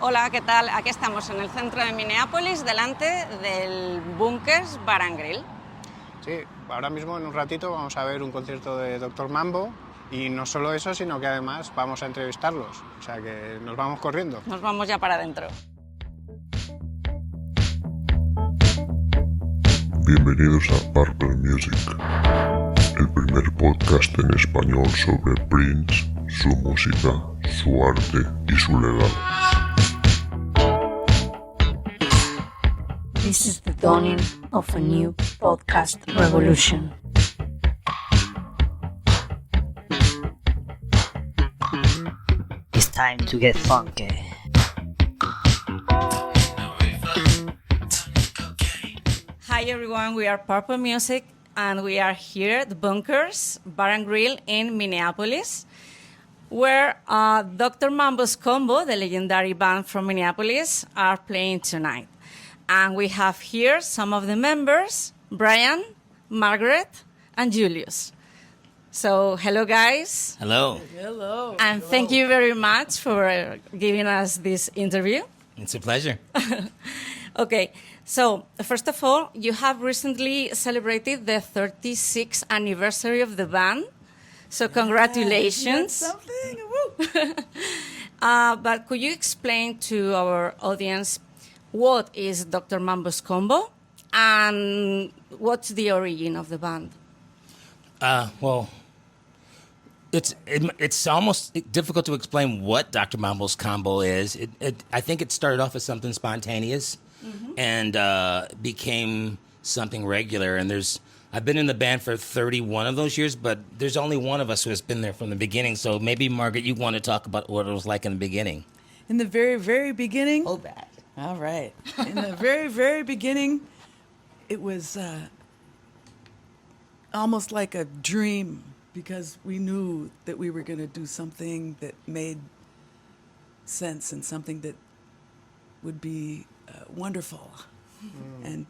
Hola, ¿qué tal? Aquí estamos en el centro de Minneapolis, delante del Bunkers Bar and Grill. Sí, ahora mismo en un ratito vamos a ver un concierto de Dr. Mambo y no solo eso, sino que además vamos a entrevistarlos, o sea que nos vamos corriendo. Nos vamos ya para adentro. Bienvenidos a Purple Music, el primer podcast en español sobre Prince, su música, su arte y su legado. This is the dawning of a new podcast revolution. It's time to get funky. Hi everyone, we are Purple Music and we are here at the Bunkers Bar and Grill in Minneapolis, where Dr. Mambo's Combo, the legendary band from Minneapolis, are playing tonight. And we have here some of the members, Brian, Margaret, and Julius. So, hello guys. Hello. Hello. And thank you very much for giving us this interview. It's a pleasure. Okay, so first of all, you have recently celebrated the 36th anniversary of the band. So congratulations. That's something. Woo. But could you explain to our audience what is Dr. Mambo's Combo and what's the origin of the band? Well, it's almost difficult to explain what Dr. Mambo's Combo is. I think it started off as something spontaneous and became something regular. And I've been in the band for 31 of those years, but there's only one of us who has been there from the beginning. So maybe, Margaret, you want to talk about what it was like in the beginning. In the very, very beginning. Hold that. All right. In the very, very beginning, it was almost like a dream because we knew that we were going to do something that made sense and something that would be wonderful. And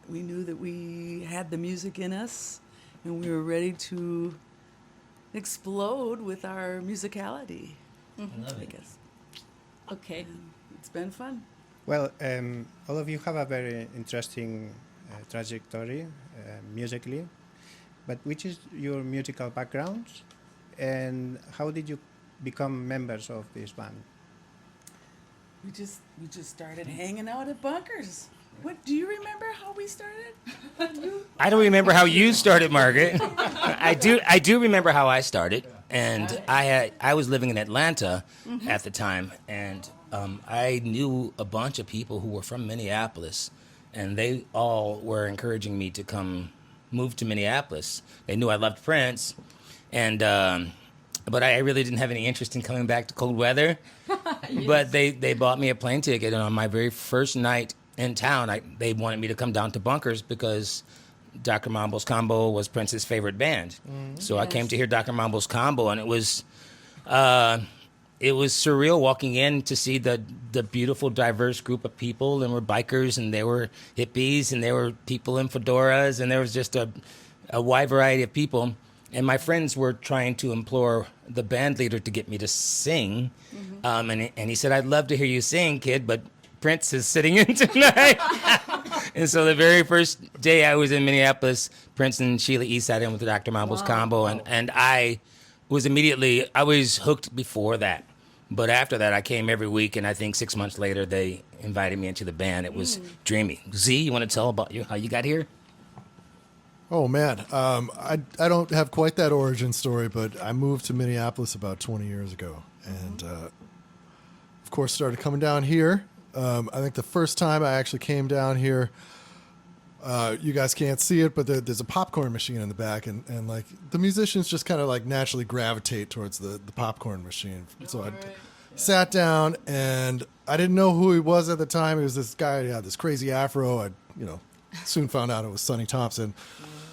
we knew that we had the music in us and we were ready to explode with our musicality, I guess. Okay. And it's been fun. Well, all of you have a very interesting trajectory musically, but which is your musical background and how did you become members of this band? We just started hanging out at Bunkers. What do you remember how we started? I don't remember how you started, Margaret. I do remember how I started, and I was living in Atlanta at the time, and I knew a bunch of people who were from Minneapolis, and they all were encouraging me to move to Minneapolis. They knew I loved Prince, and but I really didn't have any interest in coming back to cold weather. Yes. But they bought me a plane ticket, and on my very first night in town, they wanted me to come down to Bunkers because Dr. Mambo's Combo was Prince's favorite band. So I came to hear Dr. Mambo's Combo, and it was surreal walking in to see the beautiful, diverse group of people. And were bikers, and there were hippies, and there were people in fedoras, and there was just a wide variety of people. And my friends were trying to implore the band leader to get me to sing. And he said, "I'd love to hear you sing, kid, but Prince is sitting in tonight." And so the very first day I was in Minneapolis, Prince and Sheila E. sat in with Dr. Mambo's Combo, and I was hooked before that. But after that, I came every week, and I think 6 months later, they invited me into the band. It was dreamy. Z, you want to tell about how you got here? Oh, man. I don't have quite that origin story, but I moved to Minneapolis about 20 years ago. And, of course, started coming down here. I think the first time I actually came down here, you guys can't see it, but there's a popcorn machine in the back. And like, the musicians just kind of like naturally gravitate towards the popcorn machine. So I sat down, and I didn't know who he was at the time. He was this guy who had this crazy afro. I soon found out it was Sonny Thompson.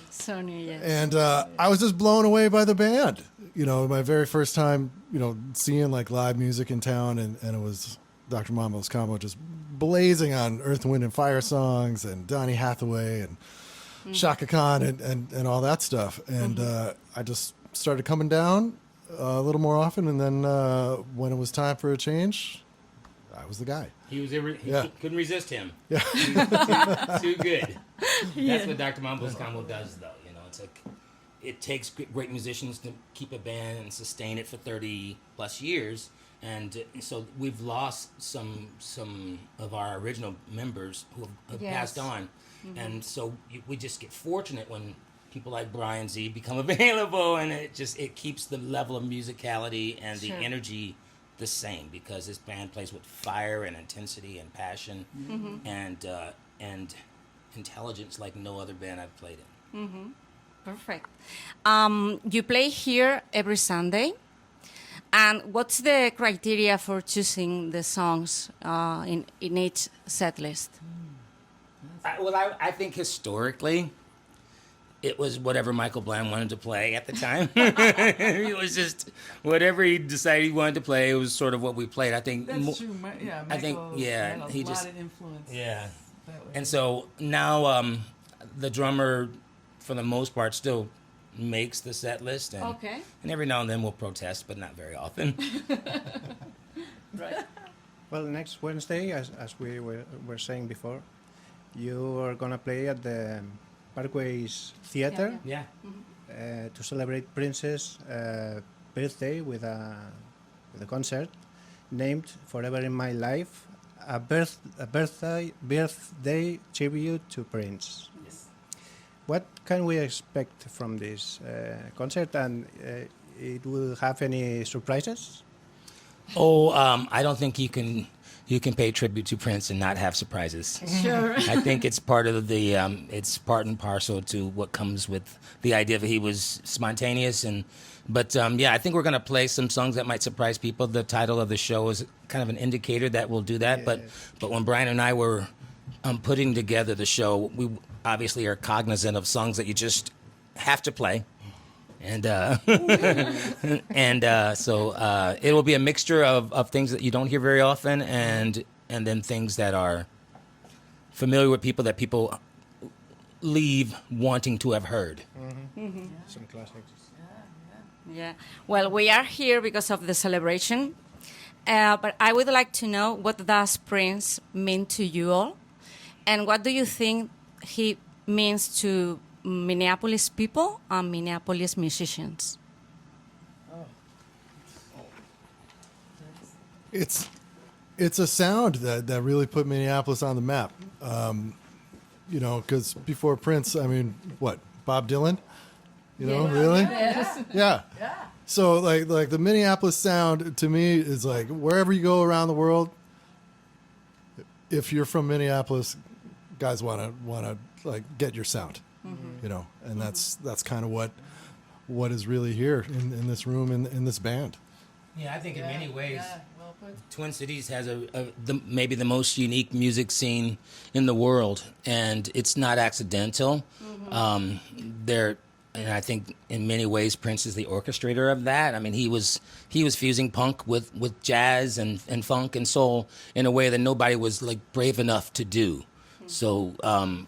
Sonny, yes. And I was just blown away by the band. My very first time, seeing like live music in town, and it was Dr. Mambo's Combo just blazing on Earth, Wind, and Fire songs, and Donny Hathaway, and Shaka Khan, and all that stuff. And I just started coming down a little more often, and then when it was time for a change, I was the guy. He was Yeah. couldn't resist him. Yeah. Too good. That's what Dr. Mambo's combo does, though. You know, it's like it takes great musicians to keep a band and sustain it for 30 plus years, and so we've lost some of our original members who have Yes. passed on, and so we just get fortunate when people like Brian Z become available, and it keeps the level of musicality and the Sure. energy the same, because this band plays with fire and intensity and passion and intelligence like no other band I've played in. Perfect. You play here every Sunday. And what's the criteria for choosing the songs in each set list? I think historically, it was whatever Michael Bland wanted to play at the time. It was just whatever he decided he wanted to play. It was sort of what we played. I think. That's true. Yeah, I think, Michael yeah, had a he lot just- of influence. Yeah. That way. And so now the drummer, for the most part, still makes the set list. And, Okay. And every now and then we'll protest, but not very often. Right. Well, next Wednesday, as we were saying before, you are gonna play at the Parkways Theater Yeah. to celebrate Prince's birthday with a concert named "Forever in My Life," a birthday tribute to Prince. Yes. What can we expect from this concert, and it will have any surprises? Oh, I don't think you can pay tribute to Prince and not have surprises. Sure. I think it's part of the it's part and parcel to what comes with the idea that he was spontaneous but I think we're going to play some songs that might surprise people. The title of the show is kind of an indicator that we'll do that. Yeah. But when Brian and I were putting together the show, we obviously are cognizant of songs that you just have to play. And so it will be a mixture of things that you don't hear very often, and then things that are familiar with people that people leave wanting to have heard. Some classics. Yeah. Well, we are here because of the celebration, but I would like to know, what does Prince mean to you all, and what do you think he means to Minneapolis people and Minneapolis musicians? It's a sound that really put Minneapolis on the map. You know, because before Prince, I mean, what, Bob Dylan? You know, really? Yeah. So like the Minneapolis sound to me is like wherever you go around the world, if you're from Minneapolis, guys wanna like get your sound. You know, and that's kind of what is really here in this room in this band. Yeah, I think in many ways, Well put. Twin Cities has maybe the most unique music scene in the world, and it's not accidental. And I think in many ways Prince is the orchestrator of that. I mean, he was fusing punk with jazz and funk and soul in a way that nobody was like brave enough to do. So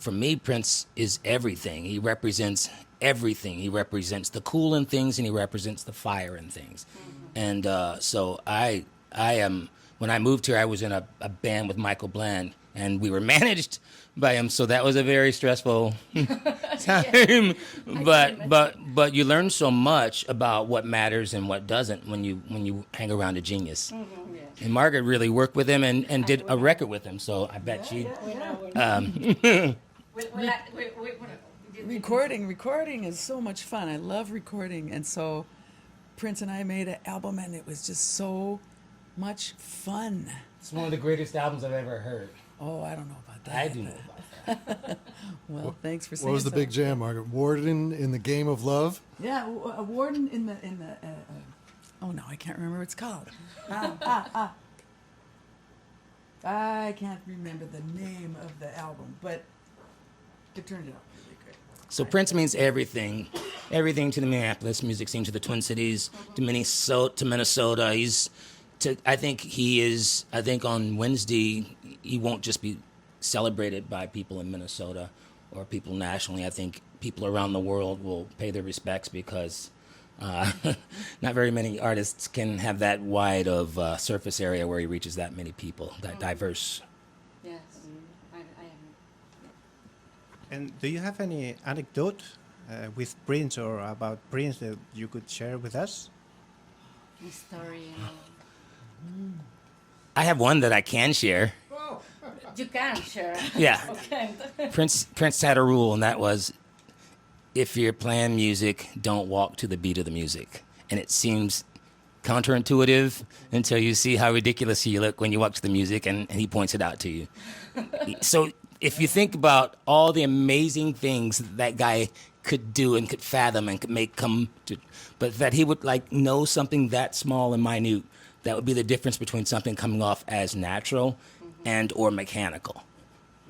for me, Prince is everything. He represents everything. He represents the cool in things, and he represents the fire in things. And so I am. When I moved here, I was in a band with Michael Bland, and we were managed by him. So that was a very stressful time. But you learn so much about what matters and what doesn't when you hang around a genius. And Margaret really worked with him and did a record with him. So I bet she. Recording is so much fun. I love recording, and so Prince and I made an album, and it was just so much fun. It's one of the greatest albums I've ever heard. Oh, I don't know about that. I do know about that. Well, thanks for saying. What was the so. big jam, Margaret? Warden in the Game of Love? Yeah, a warden in the. Oh no, I can't remember what it's called. I can't remember the name of the album, but it turned out really great. So Prince means everything to the Minneapolis music scene, to the Twin Cities, to Minnesota. I think on Wednesday, he won't just be celebrated by people in Minnesota or people nationally. I think people around the world will pay their respects because Not very many artists can have that wide of surface area where he reaches that many people, that diverse. Yes, I agree. And do you have any anecdote with Prince or about Prince that you could share with us? The story. I have one that I can share. You can share. Yeah. Okay. Prince had a rule, and that was, if you're playing music, don't walk to the beat of the music. And it seems counterintuitive until you see how ridiculous you look when you walk to the music, and he points it out to you. So if you think about all the amazing things that guy could do and could fathom and could make come to, but that he would like know something that small and minute, that would be the difference between something coming off as natural and or mechanical.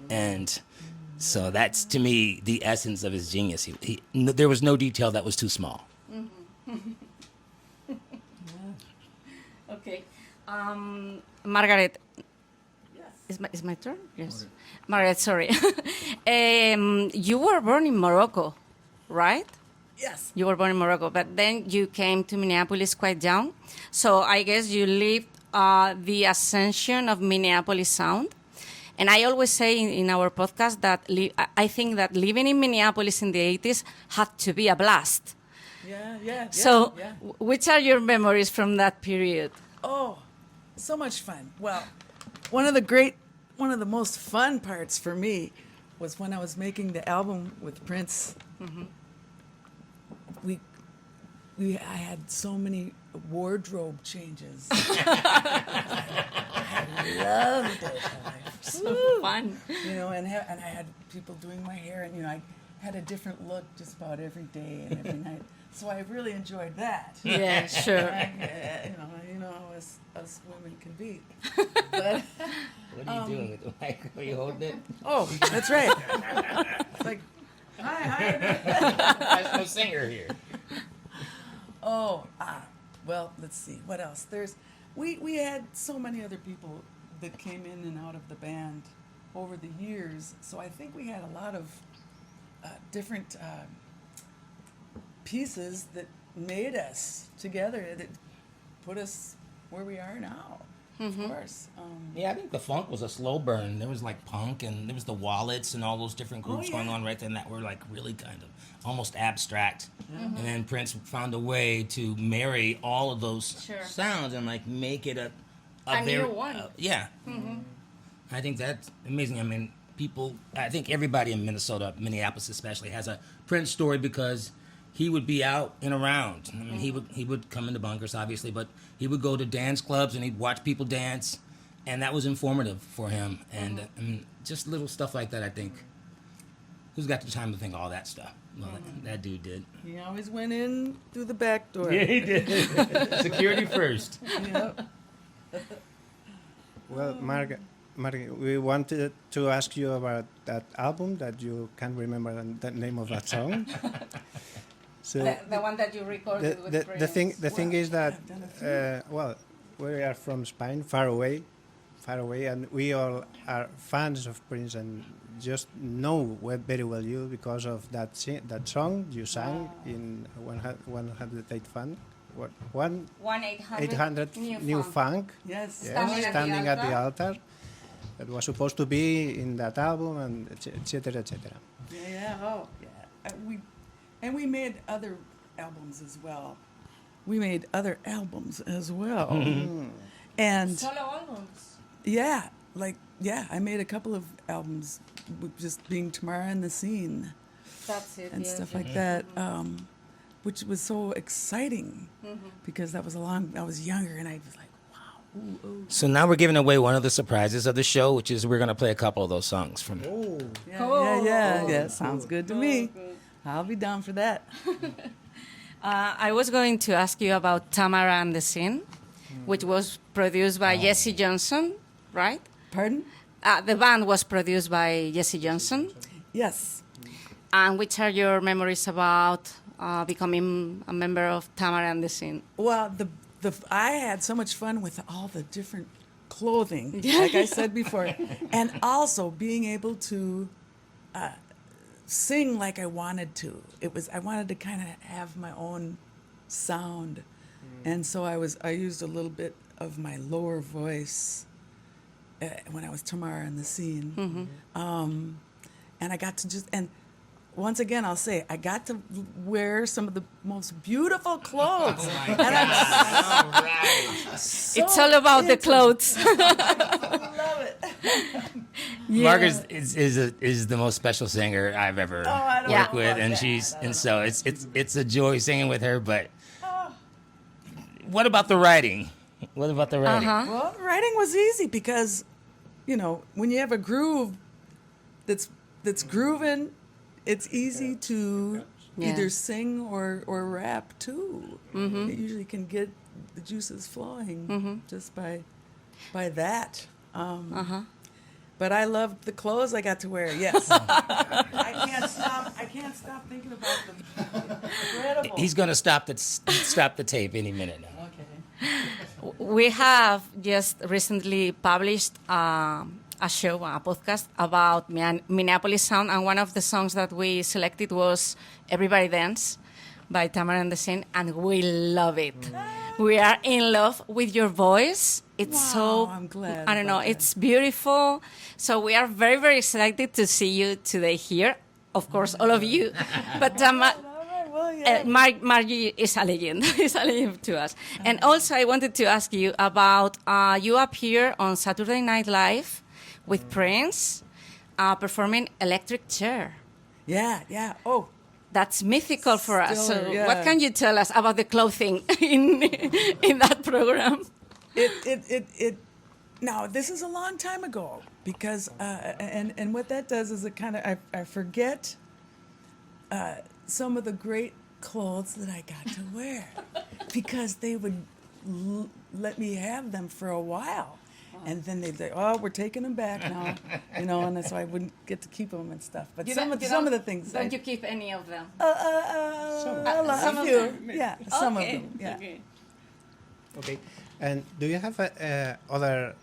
And so that's, to me, the essence of his genius. There was no detail that was too small. Okay. Margaret. Yes. Is my turn? Yes. Margaret, sorry. You were born in Morocco, right? Yes. You were born in Morocco, but then you came to Minneapolis quite young. So I guess you lived the ascension of Minneapolis sound. And I always say in our podcast that I think that living in Minneapolis in the 80s had to be a blast. Yeah. So yeah. which are your memories from that period? Oh, so much fun. Well, one of the most fun parts for me was when I was making the album with Prince. Mm-hmm. I had so many wardrobe changes. I loved it. So fun. You know, and I had people doing my hair, and you know, I had a different look just about every day and every night. So I really enjoyed that. Yeah, sure. You know how us women can be. But, What are you doing with the mic? Are you holding it? oh, that's right. It's like, hi. There's no singer here. Well, let's see. What else? We had so many other people that came in and out of the band over the years. So I think we had a lot of different pieces that made us together, that put us where we are now. Mm-hmm. Of course. Yeah, I think the funk was a slow burn. There was like punk, and there was the Wallets and all those different groups going on right then that were like really kind of almost abstract. Mm-hmm. And then Prince found a way to marry all of those sounds and like make it a new one. Yeah. Mm-hmm. I think that's amazing. I mean, I think everybody in Minnesota, Minneapolis especially, has a Prince story because he would be out and around. I mean, he would come into bunkers, obviously, but he would go to dance clubs and he'd watch people dance, and that was informative for him. And I mean, just little stuff like that, I think. Who's got the time to think of all that stuff? Well, that dude did. He always went in through the back door. Yeah, he did. Security first. Yep. Well, Margaret, we wanted to ask you about that album that you can't remember the name of that song. So The one that you recorded with Prince. the thing is that we are from Spain, far away, and we all are fans of Prince and just know very well you because of that song you sang in 108 Funk. 1-800 New Funk. Yes. Standing at the altar. That was supposed to be in that album, and etc. Yeah. Oh, yeah. We made other albums as well. Mm. And Solo albums. I made a couple of albums, with just being Tamara in the Scene. That's it. And yes. stuff like that, which was so exciting because I was younger and I was like, wow. Ooh. So now we're giving away one of the surprises of the show, which is we're going to play a couple of those songs from. Yeah. Sounds good to me. Good. I'll be down for that. I was going to ask you about Tamara and the Scene, which was produced by Jesse Johnson, right? Pardon? The band was produced by Jesse Johnson. Yes. And which are your memories about becoming a member of Tamara and the Scene? Well, I had so much fun with all the different clothing, like I said before, and also being able to sing like I wanted to. I wanted to kind of have my own sound. And so I used a little bit of my lower voice when I was Tamara in the scene. And I got to and once again, I'll say, I got to wear some of the most beautiful clothes. And It's all about the clothes. love it. Margaret is the most special singer I've ever worked with, and so it's a joy singing with her. But what about the writing? What about the writing? Well, writing was easy because, when you have a groove that's grooving, it's easy to either sing or rap too. You usually can get the juices flowing just by that. But I loved the clothes I got to wear. Yes, I can't stop thinking about them. Incredible. He's going to stop the tape any minute now. Okay. We have just recently published a podcast about Minneapolis sound, and one of the songs that we selected was "Everybody Dance" by Tamara and the Scene, and we love it. We are in love with your voice. It's I'm glad. I don't know, about it's beautiful. So we are very, very excited to see you today here. Of course, all of you. But Margie is a legend. Is a legend to us. And also, I wanted to ask you about you appear on Saturday Night Live with Prince performing Electric Chair. Yeah. Oh, that's mythical for us. So Stellar, what can you tell us about the clothing in that program? Now, this is a long time ago because, and what that does is it kind of, I forget some of the great clothes that I got to wear because they would let me have them for a while. And then they'd say, "Oh, we're taking them back now," and so I wouldn't get to keep them and stuff. But some of the things. Don't you keep any of them? Some of them. Yeah, some of them. Yeah. Okay. And do you have other?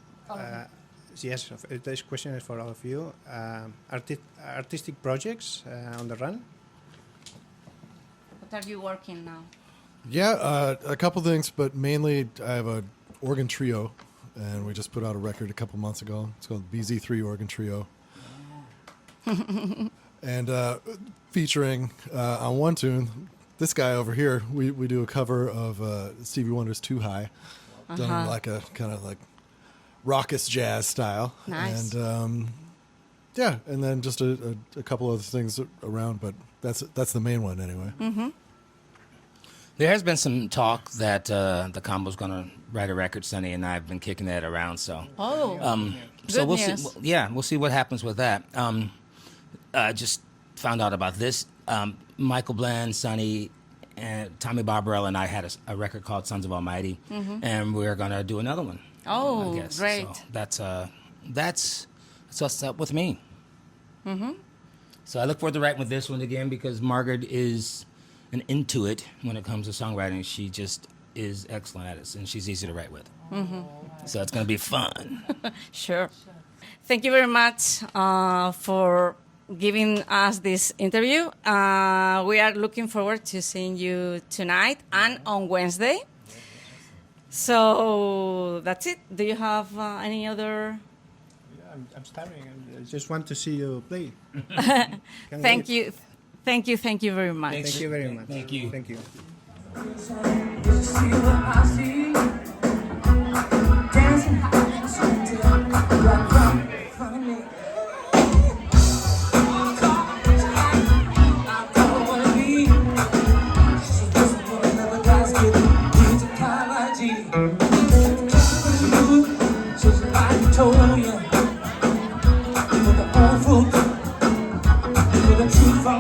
Yes, this question is for all of you. Artistic projects on the run. What are you working now? Yeah, a couple things, but mainly I have a organ trio, and we just put out a record a couple months ago. It's called BZ3 Organ Trio. And featuring on one tune, this guy over here, we do a cover of Stevie Wonder's Too High, done in like a kind of like raucous jazz style. Nice. And and then just a couple other things around, but that's the main one anyway. Mm-hmm. There has been some talk that the combo's going to write a record. Sonny and I have been kicking that around. So, so we'll news. see. Yeah, we'll see what happens with that. Just found out about this. Michael Bland, Sonny, and Tommy Barbarella and I had a record called Sons of Almighty, and we're going to do another one. Oh, I guess. great! So that's what's up with me. Mm-hmm. So I look forward to writing with this one again because Margaret is an intuit when it comes to songwriting. She just is excellent at it, and she's easy to write with. Mm-hmm. So it's going to be fun. Sure. Thank you very much for giving us this interview. We are looking forward to seeing you tonight and on Wednesday. So that's it. Do you have any other? Yeah, I'm starting. I just want to see you play. Thank you. Thank you very much. Thank you very much. Thank you. Thank you.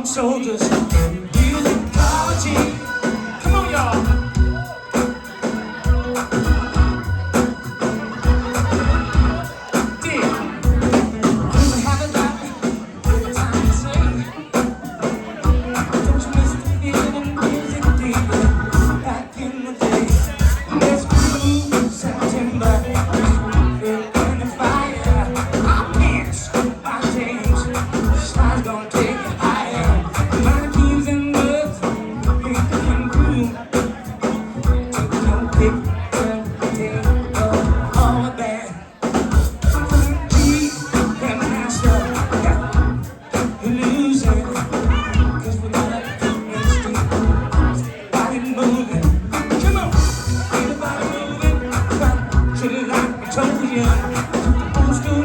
Soldiers, musicology. Come on, y'all. Gonna take it higher. old school